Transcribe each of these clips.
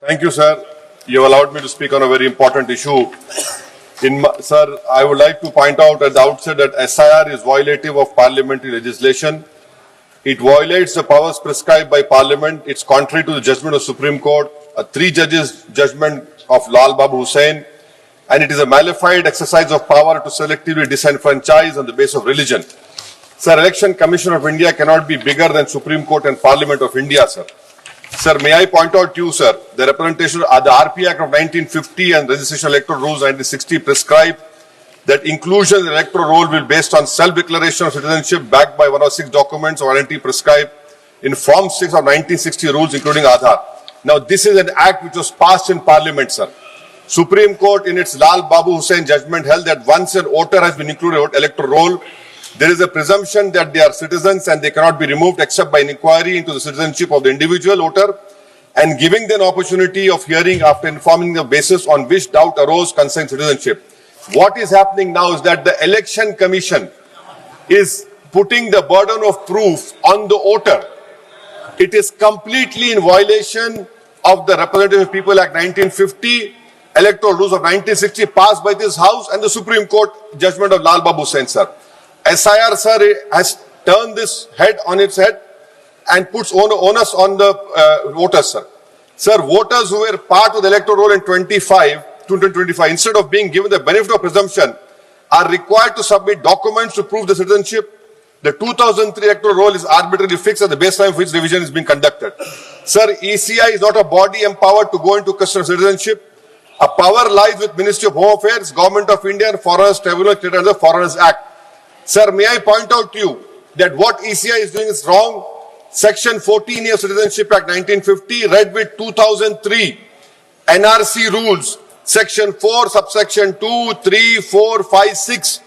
Thank you, sir. You have allowed me to speak on a very important issue. Sir, I would like to point out at the outset that SIR is violative of parliamentary legislation. It violates the powers prescribed by Parliament. It's contrary to the judgment of Supreme Court, a 3 judges judgment of Lal Babu Hussain, and it is a malified exercise of power to selectively disenfranchise on the basis of religion. Sir, Election Commission of India cannot be bigger than Supreme Court and Parliament of India, sir. Sir, may I point out to you, sir, the representation of the RP Act of 1950 and Registration Electoral Rules 1960 prescribe that inclusion in the electoral roll will be based on self-declaration of citizenship backed by 106 documents or entity prescribed in Form 6 of 1960 rules, including Aadhaar. Now, this is an act which was passed in Parliament, sir. Supreme Court, in its Lal Babu Hussain judgment, held that once an voter has been included in the electoral roll, there is a presumption that they are citizens and they cannot be removed except by an inquiry into the citizenship of the individual voter and giving them an opportunity of hearing after informing the basis on which doubt arose concerning citizenship. What is happening now is that the Election Commission is putting the burden of proof on the voter. It is completely in violation of the Representative People Act 1950, Electoral Rules of 1960 passed by this House and the Supreme Court judgment of Lal Babu Hussain, sir. SIR, sir, has turned this head on its head and puts onus on the voters, sir. Sir, voters who were part of the electoral roll in 2025, instead of being given the benefit of presumption, are required to submit documents to prove the citizenship. The 2003 electoral roll is arbitrarily fixed at the baseline of which revision is being conducted. Sir, ECI is not a body empowered to go into question of citizenship. A power lies with Ministry of Home Affairs, Government of India, and Foreigners Tribunal created under the Foreigners Act. Sir, may I point out to you that what ECI is doing is wrong. Section 14 of Citizenship Act 1950, read with 2003 NRC rules, Section 4, subsection 2, 3, 4, 5, 6,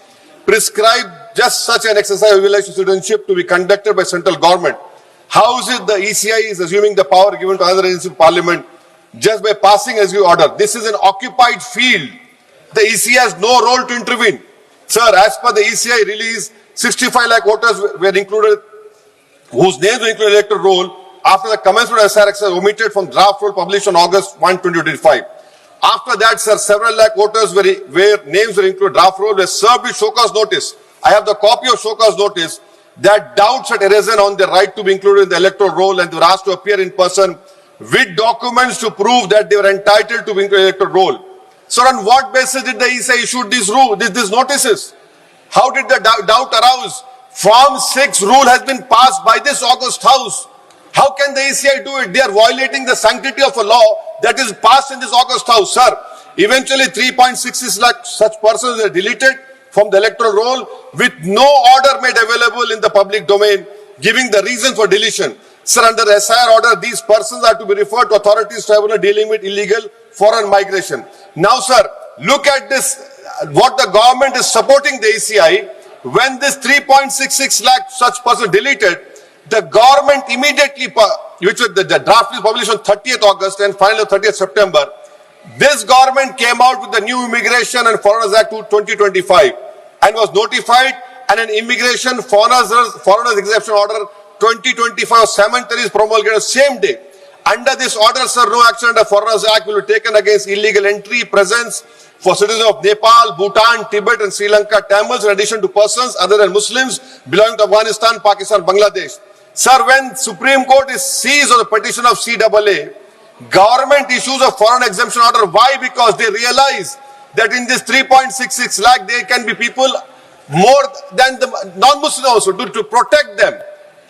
prescribe just such an exercise of relation to citizenship to be conducted by central government. How is it the ECI is assuming the power given to other agencies of Parliament just by passing as you order? This is an occupied field. The ECI has no role to intervene. Sir, as per the ECI release, 65 lakh voters were included, whose names were included in the electoral roll after the commencement of SIR exercise omitted from draft roll published on August 1, 2025. After that, sir, several lakh voters where names were included draft roll were served with show cause notice. I have the copy of show cause notice that doubts had arisen on their right to be included in the electoral roll and they were asked to appear in person with documents to prove that they were entitled to be included in the electoral roll. So on what basis did the ECI issue these notices? How did the doubt arouse? Form 6 rule has been passed by this August House. How can the ECI do it? They are violating the sanctity of a law that is passed in this August House, sir. Eventually 3.66 lakh such persons were deleted from the electoral roll with no order made available in the public domain giving the reason for deletion. Sir, under the SIR order, these persons are to be referred to authorities tribunal dealing with illegal foreign migration. Now, sir, look at this, what the government is supporting the ECI. When this 3.66 lakh such persons deleted, the government immediately, which was the draft is published on 30th August and finally 30th September, this government came out with the new Immigration and Foreigners Act 2025 and was notified, and an Immigration Foreigners Exemption Order 2025 cemetery is promulgated the same day. Under this order, sir, no action under Foreigners Act will be taken against illegal entry, presence for citizens of Nepal, Bhutan, Tibet and Sri Lanka, Tamils, in addition to persons other than Muslims belonging to Afghanistan, Pakistan, Bangladesh. Sir, when Supreme Court is seized on the petition of CAA, government issues a foreign exemption order. Why? Because they realize that in this 3.66 lakh, there can be people more than the non-Muslim also to protect them.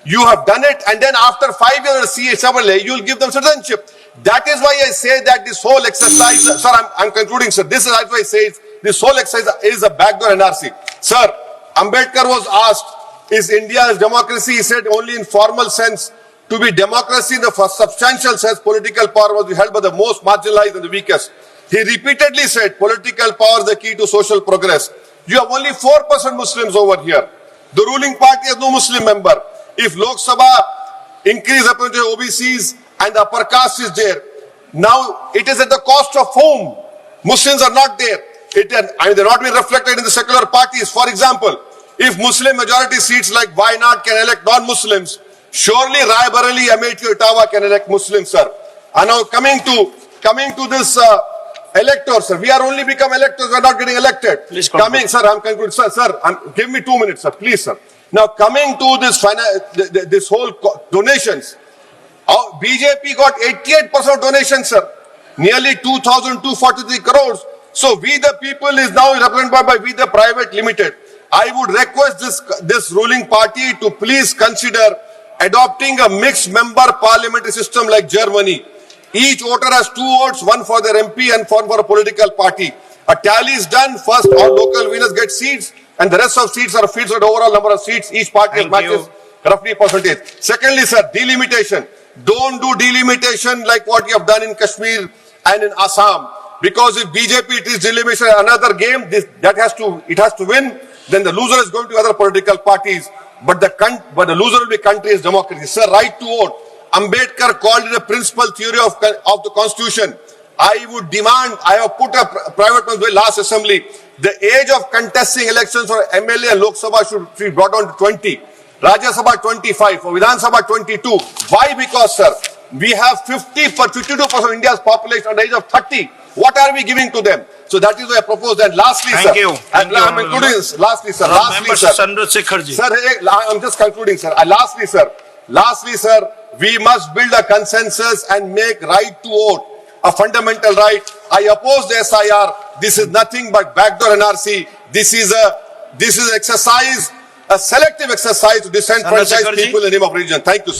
You have done it, and then after 5 years of CAA, you will give them citizenship. That is why I say that this whole exercise, sir, I'm concluding, sir. This is why I say this whole exercise is a backdoor NRC. Sir, Ambedkar was asked, is India's democracy? He said only in formal sense. To be democracy in the substantial sense, political power must be held by the most marginalized and the weakest. He repeatedly said political power is the key to social progress. You have only 4% Muslims over here. The ruling party has no Muslim member. If Lok Sabha increase representation of OBCs and the upper caste is there, now it is at the cost of whom? Muslims are not there. They're not being reflected in the secular parties. For example, if Muslim majority seats like Wayanad can elect non-Muslims, surely Rai Bareli, Amethi, Ottawa can elect Muslims, sir. And now coming to coming to this electors, sir. We are only become electors. We are not getting elected. Please conclude. Coming, sir. I'm concluding, sir. Give me 2 minutes, sir. Please, sir. Now coming to this this whole donations, BJP got 88% of donations, sir. Nearly 2,243 crores. So we the people is now represented by We the Private Limited. I would request this ruling party to please consider adopting a mixed member parliamentary system like Germany. Each voter has 2 votes, one for their MP and one for a political party. A tally is done. First, all local winners get seats, and the rest of seats are filled with the overall number of seats. Each party matches roughly percentage. Secondly, sir, delimitation. Don't do delimitation like what you have done in Kashmir and in Assam. Because if BJP it is delimitation another game, it has to win. Then the loser is going to other political parties. But the loser will be country's democracy. Sir, right to vote. Ambedkar called it a principal theory of the constitution. I would demand, I have put a private bill last assembly, the age of contesting elections for MLA and Lok Sabha should be brought down to 20. Rajya Sabha 25, for Vidhan Sabha 22. Why? Because, sir, we have 52% of India's population under the age of 30. What are we giving to them? So that is why I propose. And lastly, Thank you. I'm including this. Lastly, sir. Sir, I'm just concluding, sir. Lastly, sir, we must build a consensus and make right to vote a fundamental right. I oppose the SIR. This is nothing but backdoor NRC. This is exercise, a selective exercise to disenfranchise people in the name of religion. Thank you, sir.